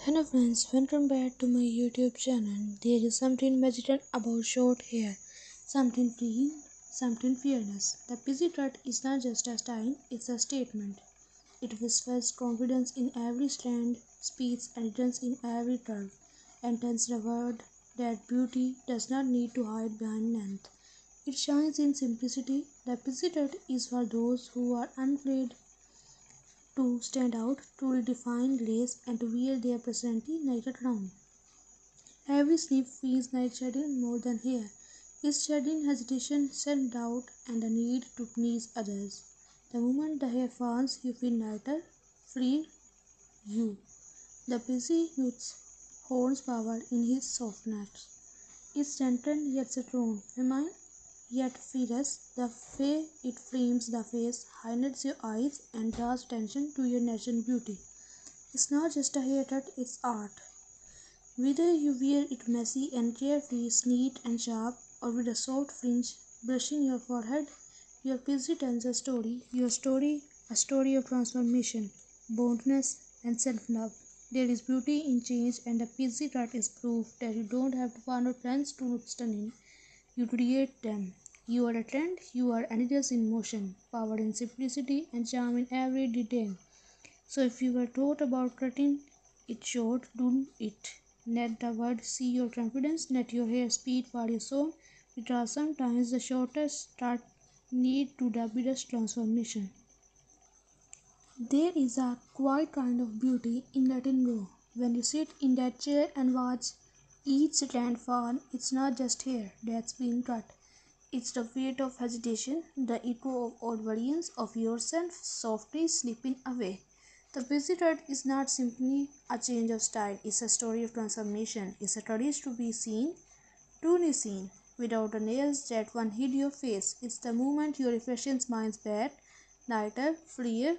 Hello friends, welcome back to my YouTube channel. There is something magical about short hair, something free, something fearless. The pixie cut is not just a style, it's a statement. It whispers confidence in every strand, speeds elegance in every curve, and tells the world that beauty does not need to hide behind length. It shines in simplicity. The pixie cut is for those who are unafraid to stand out, to redefine lace, and to wear their personality like a crown. Every sleep feels like shedding more than hair. It's shedding hesitation, self-doubt, and the need to please others. The moment the hair falls, you feel lighter, free, you. The busy youth holds power in his softness. It's gentle yet strong, feminine yet fierce. The way it frames the face, highlights your eyes, and draws attention to your natural beauty. It's not just a haircut, it's art. Whether you wear it messy and carefree, neat and sharp, or with a soft fringe brushing your forehead, your pixie tells a story. Your story, a story of transformation, boldness, and self-love. There is beauty in change, and the pixie cut is proof that you don't have to follow trends to look stunning. You create them. You are a trend, you are energies in motion, power in simplicity, and charm in every detail. So if you were taught about cutting it short, do it. Let the world see your confidence, let your hair speak for your soul, because sometimes the shortest start need to the biggest transformation. There is a quiet kind of beauty in letting go. When you sit in that chair and watch each strand fall, it's not just hair that's being cut. It's the weight of hesitation, the echo of old versions of yourself softly slipping away. The busy cut is not simply a change of style, it's a story of transformation. It's a courage to be seen, truly seen, without the nails that one hid your face. It's the moment your reflection smiles back, lighter, freer,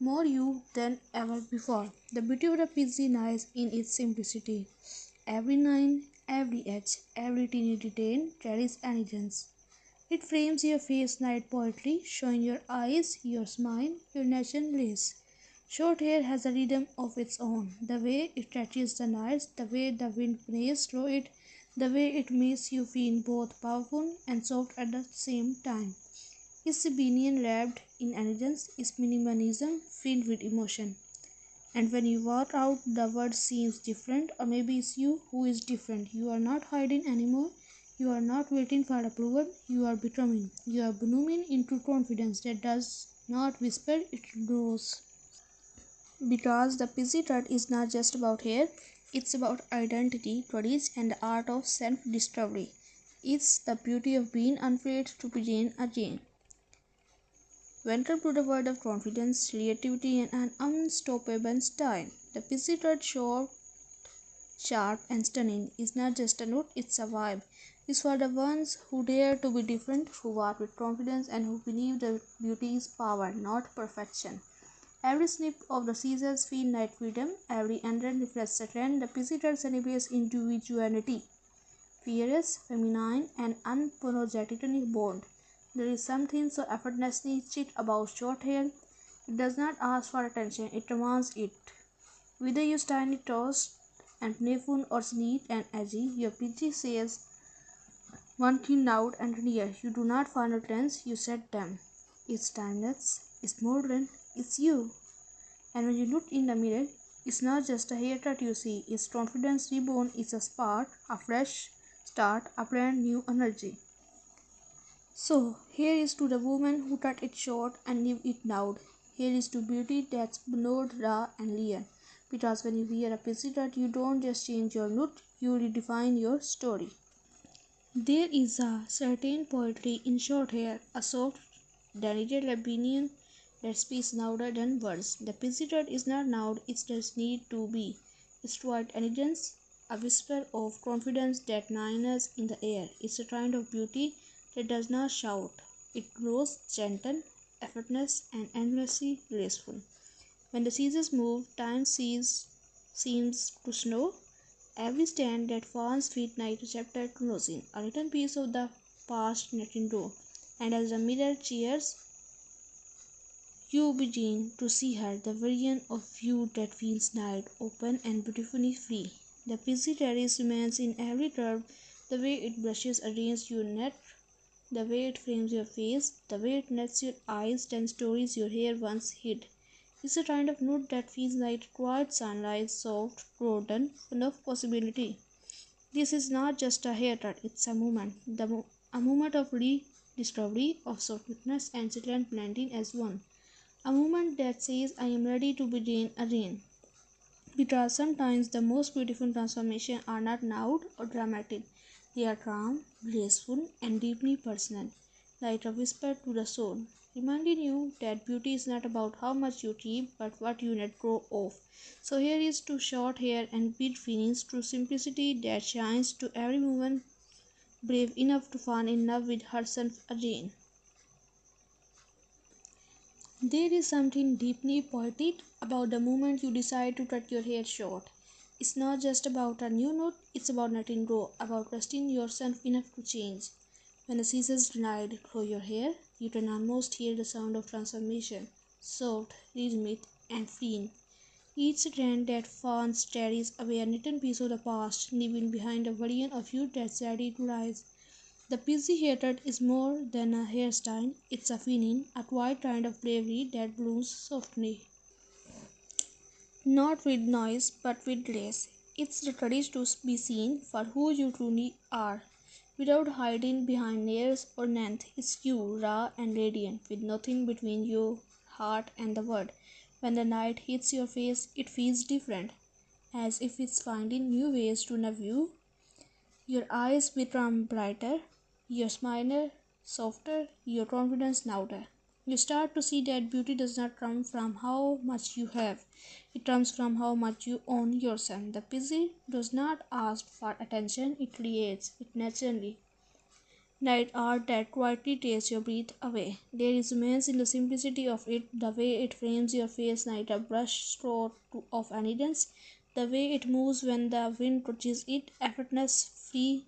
more you than ever before. The beauty of the pixie lies in its simplicity. Every line, every edge, every teeny detail carries elegance. It frames your face like poetry, showing your eyes, your smile, your natural grace. Short hair has a rhythm of its own. The way it touches the nights, the way the wind plays through it, the way it makes you feel both powerful and soft at the same time. It's rebellion wrapped in elegance, it's minimalism filled with emotion. And when you walk out, the world seems different, or maybe it's you who is different. You are not hiding anymore. You are not waiting for approval. You are becoming. You are blooming into confidence that does not whisper, it grows. Because the pixie cut is not just about hair, it's about identity, courage, and the art of self discovery. It's the beauty of being unafraid to begin again. Welcome to the world of confidence, creativity, and an unstoppable style. The pixie cut short, sharp, and stunning is not just a look, it's a vibe. It's for the ones who dare to be different, who walk with confidence, and who believe that beauty is power, not perfection. Every snip of the scissors feels like freedom, every ending reflects a trend. The pixie cut celebrates individuality, fierce, feminine, and unapologetically bold. There is something so effortlessly chic about short hair. It does not ask for attention, it demands it. Whether you style it tossed and playful or neat and edgy, your PG says one thing loud and clear. You do not follow trends, you set them. It's timeless, it's modern, it's you. And when you look in the mirror, it's not just a haircut you see, it's confidence reborn, it's a spark, a fresh start, a brand new energy. So, here is to the woman who cut it short and leave it loud. Here is to beauty that's bold, raw, and real. Because when you wear a pixie cut, you don't just change your look, you redefine your story. There is a certain poetry in short hair, a soft, delicate opinion that speaks louder than words. The pixie cut is not loud, it just need to be. It's quiet elegance, a whisper of confidence that lingers in the air. It's a kind of beauty that does not shout. It grows gentle, effortless, and endlessly graceful. When the seasons move, seems to slow. Every stand that falls feet like a chapter closing, a little piece of the past letting go. And as the mirror cheers You begin to see her, the version of you that feels light, open, and beautifully free. The busy terrace remains in every curve, the way it brushes against your neck, the way it frames your face, the way it nets your eyes, tells stories your hair once hid. It's a kind of nude that feels like quiet sunlight, soft, golden, full of possibility. This is not just a haircut, it's a moment. A moment of rediscovery, of softness and silent blending as one. A moment that says, I am ready to begin again. Because sometimes the most beautiful transformations are not loud or dramatic. They are calm, graceful, and deeply personal, like a whisper to the soul, reminding you that beauty is not about how much you keep, but what you let go of. So here is to short hair and beat feelings, to simplicity that shines, to every woman brave enough to fall in love with herself again. There is something deeply poetic about the moment you decide to cut your hair short. It's not just about a new note, it's about letting go, about trusting yourself enough to change. When the scissors glide through your hair, you can almost hear the sound of transformation, soft, rhythmic, and freeing. Each strand that falls carries away a little piece of the past, leaving behind a version of you that's ready to rise. The busy haircut is more than a hairstyle, it's a feeling, a quiet kind of bravery that blooms softly. Not with noise, but with grace. It's the courage to be seen for who you truly are, without hiding behind layers or length. It's you, raw and radiant, with nothing between your heart and the world. When the light hits your face, it feels different, as if it's finding new ways to love you. Your eyes become brighter, your smile softer, your confidence louder. You start to see that beauty does not come from how much you have, it comes from how much you own yourself. The busy does not ask for attention, it creates it naturally. Night art that quietly takes your breath away. There is immense in the simplicity of it, the way it frames your face like a brush stroke of elegance, the way it moves when the wind touches it, effortless, free,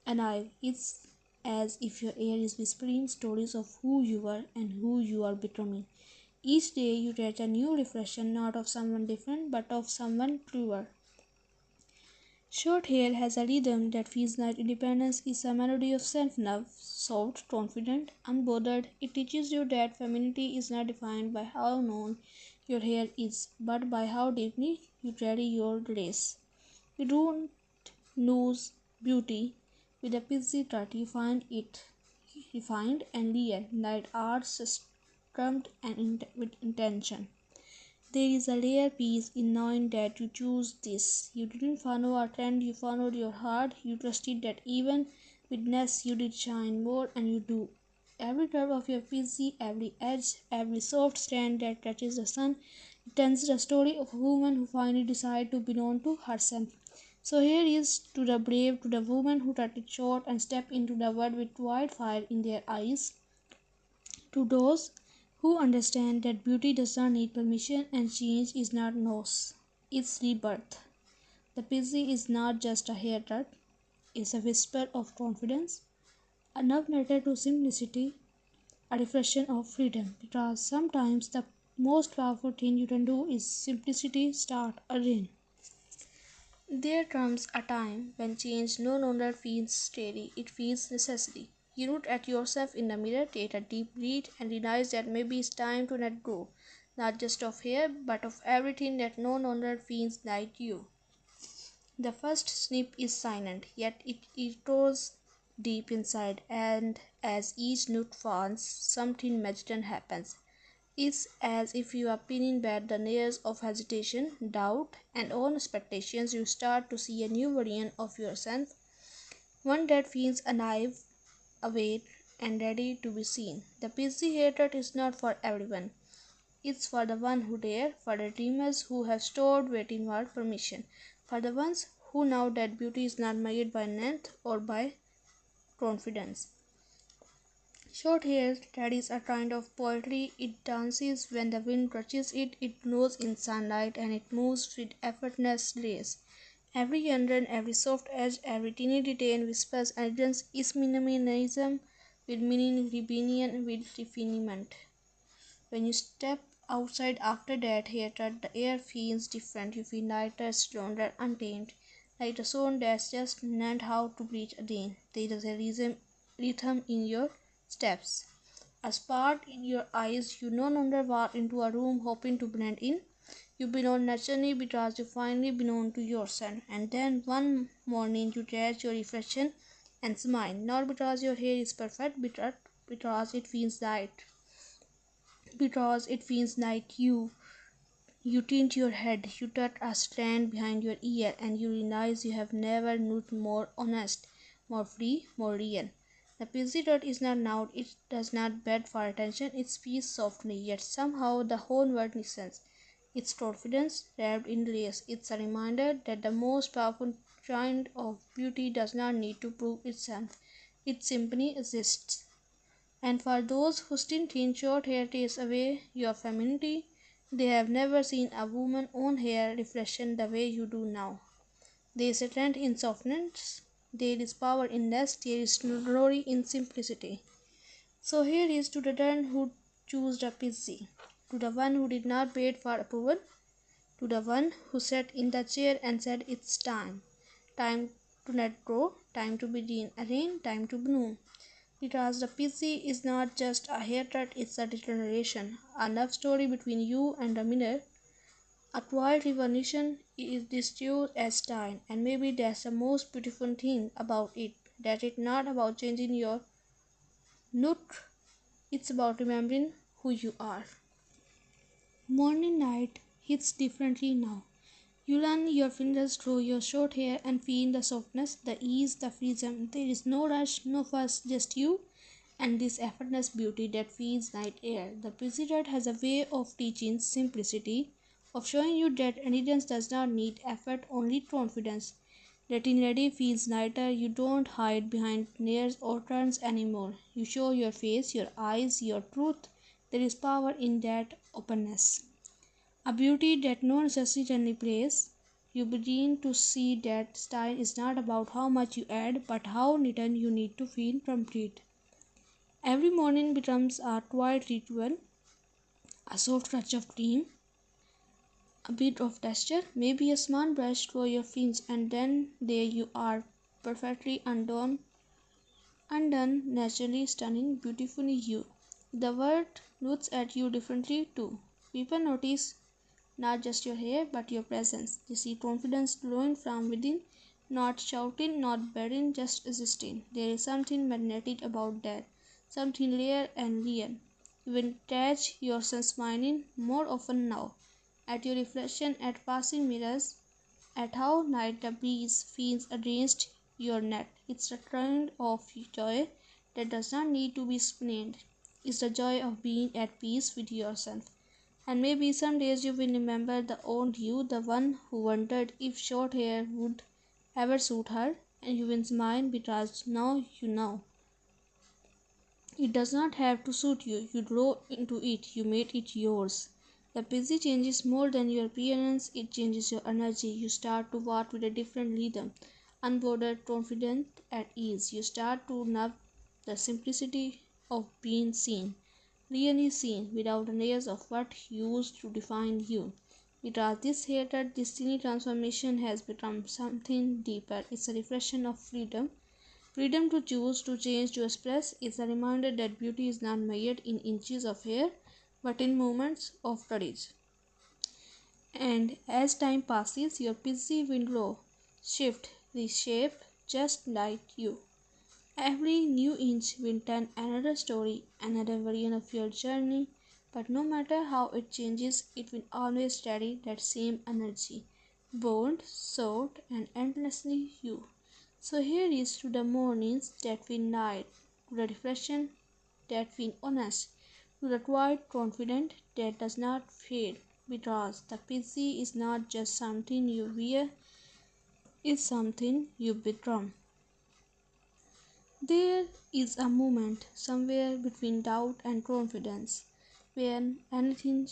alive. It's as if your air is whispering stories of who you were and who you are becoming. Each day you get a new reflection, not of someone different, but of someone truer. Short hair has a rhythm that feels like independence is a melody of self-love, soft, confident, unbothered. It teaches you that femininity is not defined by how long your hair is, but by how deeply you carry your grace. You don't lose beauty with a busy cut, you find it refined and real, like art structured and with intention. There is a rare peace in knowing that you choose this. You didn't follow a trend, you followed your heart. You trusted that even with less you did shine more, and you do. Every curve of your PC, every edge, every soft strand that touches the sun, it tells the story of a woman who finally decided to belong to herself. So here is to the brave, to the woman who cut it short and stepped into the world with wildfire in their eyes, to those who understand that beauty does not need permission and change is not loss, it's rebirth. The busy is not just a haircut, it's a whisper of confidence, a love letter to simplicity, a reflection of freedom. Because sometimes the most powerful thing you can do is simplicity start again. There comes a time when change no longer feels steady, it feels necessary. You look at yourself in the mirror, take a deep breath, and realize that maybe it's time to let go, not just of hair, but of everything that no longer feels like you. The first snip is silent, yet it echoes deep inside, and as each note falls, something magical happens. It's as if you are peeling back the layers of hesitation, doubt, and own expectations. You start to see a new version of yourself, one that feels alive, awake, and ready to be seen. The busy haircut is not for everyone. It's for the one who dare, for the dreamers who have stored waiting for permission, for the ones who know that beauty is not measured by length or by confidence. Short hair carries a kind of poetry. It dances when the wind touches it, it glows in sunlight, and it moves with effortless grace. Every under, every soft edge, every teeny detail whispers elegance is minimalism with meaning, rebellion with refinement. When you step outside after that haircut, the air feels different. You feel lighter, stronger, untamed, like a soul that's just learned how to breathe again. There is a rhythm in your steps, a spark in your eyes. You no longer walk into a room hoping to blend in. You belong naturally because you finally belong to yourself. And then one morning you catch your reflection and smile, not because your hair is perfect, but because it feels right. Because it feels like you. You tilt your head, you tuck a strand behind your ear, and you realize you have never looked more honest, more free, more real. The pixie dot is not loud, it does not beg for attention, it speaks softly, yet somehow the whole world listens. Its confidence wrapped in layers. It's a reminder that the most powerful kind of beauty does not need to prove itself. It simply exists. And for those who still think short hair takes away your femininity, they have never seen a woman's own hair reflection the way you do now. There is strength in softness, there is power in less, there is glory in simplicity. So here is to the one who chose the pixie, to the one who did not wait for approval, to the one who sat in the chair and said it's time. Time to let go, time to begin again, time to bloom. Because the pixie is not just a haircut, it's a declaration, a love story between you and the mirror, a quiet revolution is distinct as style, and maybe that's the most beautiful thing about it, that it's not about changing your look, it's about remembering who you are. Morning light hits differently now. You run your fingers through your short hair and feel the softness, the ease, the freedom. There is no rush, no fuss, just you and this effortless beauty that feels like air. The president has a way of teaching simplicity, of showing you that elegance does not need effort, only confidence. Getting ready feels lighter. You don't hide behind layers or turns anymore. You show your face, your eyes, your truth. There is power in that openness. A beauty that no necessity can replace. You begin to see that style is not about how much you add, but how little you need to feel complete. Every morning becomes a quiet ritual, a soft touch of cream, a bit of texture, maybe a small brush through your fingers, and then there you are, perfectly undone, naturally stunning, beautifully you. The world looks at you differently too. People notice not just your hair, but your presence. They see confidence glowing from within, not shouting, not begging, just existing. There is something magnetic about that, something rare and real. You will catch yourself smiling more often now, at your reflection, at passing mirrors, at how light the breeze feels against your neck. It's a kind of joy that does not need to be explained. It's the joy of being at peace with yourself. And maybe some days you will remember the old you, the one who wondered if short hair would ever suit her, and you will smile because now you know. It does not have to suit you. You grow into it, you made it yours. The busy changes more than your appearance, it changes your energy. You start to walk with a different rhythm, unbothered, confident, at ease. You start to love the simplicity of being seen, really seen, without the layers of what used to define you. Because this hated destiny transformation has become something deeper. It's a reflection of freedom. Freedom to choose, to change, to express is a reminder that beauty is not measured in inches of hair, but in moments of courage. And as time passes, your busy will grow, shift, reshape, just like you. Every new inch will tell another story, another version of your journey, but no matter how it changes, it will always carry that same energy, bold, soft, and endlessly you. So here is to the mornings that feel light, to the reflection that feel honest, to the quiet confident that does not fade, because the pixie is not just something you wear, it's something you become. There is a moment somewhere between doubt and confidence when everything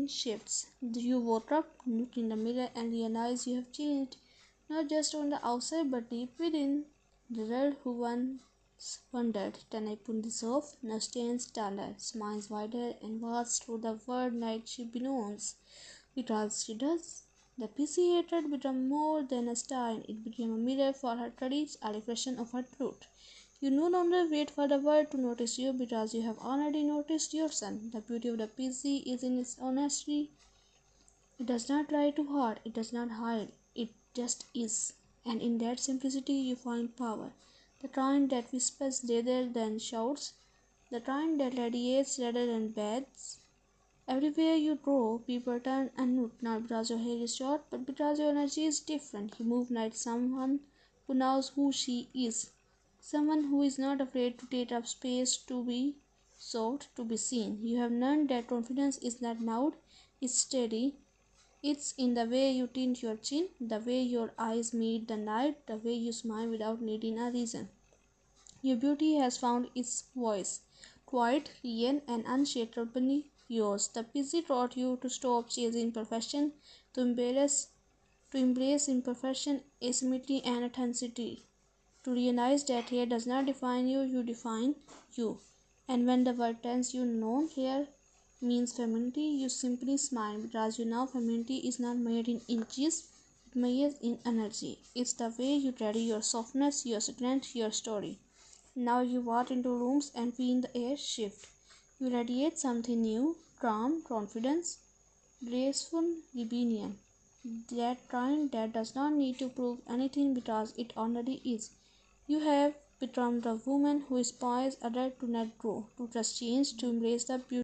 shifts. You woke up, look in the mirror, and realize you have changed, not just on the outside but deep within. The girl who once wondered. Then I put this off, now stands taller, smiles wider, and walks through the world night she beckons. Because she does. The PC hatred became more than a sign, it became a mirror for her courage, a reflection of her truth. You no longer wait for the world to notice you because you have already noticed yourself. The beauty of the PC is in its honesty. It does not try too hard, it does not hide, it just is. And in that simplicity you find power. The kind that whispers rather than shouts, the kind that radiates rather than beds. Everywhere you go, people turn and look, not because your hair is short, but because your energy is different. You move like someone who knows who she is. Someone who is not afraid to take up space, to be sought, to be seen. You have learned that confidence is not loud, it's steady. It's in the way you tint your chin, the way your eyes meet the night, the way you smile without needing a reason. Your beauty has found its voice, quiet, real, and unshakably yours. The busy taught you to stop chasing perfection, to embrace imperfection, asymmetry, and authenticity. To realize that hair does not define you, you define you. And when the word tells you no, hair means femininity, you simply smile because you know femininity is not made in inches, it measures in energy. It's the way you carry your softness, your strength, your story. Now you walk into rooms and feel the air shift. You radiate something new, calm, confidence, graceful rebellion. That kind that does not need to prove anything because it already is. You have become the woman who inspires others to let go, to trust change, to embrace the beauty.